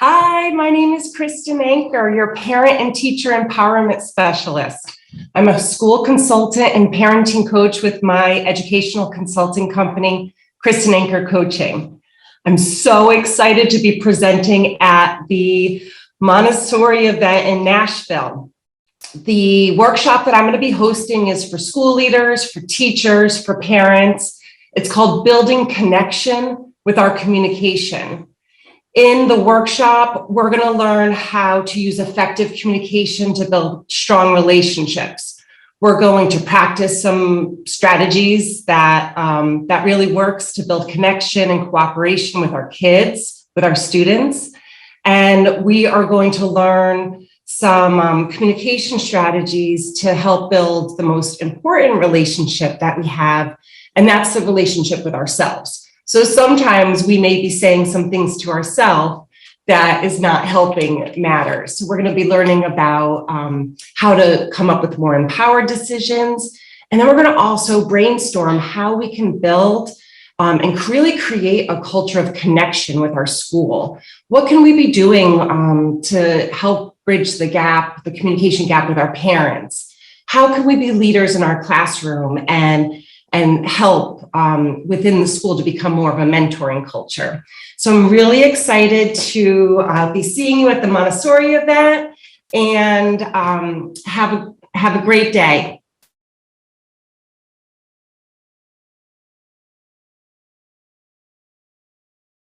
Hi, my name is Kristen Ancker, your parent and teacher empowerment specialist. I'm a school consultant and parenting coach with my educational consulting company, Kristen Ancker Coaching. I'm so excited to be presenting at the Montessori event in Nashville. The workshop that I'm going to be hosting is for school leaders, for teachers, for parents. It's called Building Connection with Our Communication. In the workshop, we're going to learn how to use effective communication to build strong relationships. We're going to practice some strategies that really works to build connection and cooperation with our kids, with our students. And we are going to learn some communication strategies to help build the most important relationship that we have, and that's the relationship with ourselves. So sometimes we may be saying some things to ourselves that is not helping matters. So we're going to be learning about how to come up with more empowered decisions. And then we're going to also brainstorm how we can build and really create a culture of connection with our school. What can we be doing to help bridge the gap, the communication gap with our parents? How can we be leaders in our classroom and help within the school to become more of a mentoring culture? So I'm really excited to be seeing you at the Montessori event, and have a great day.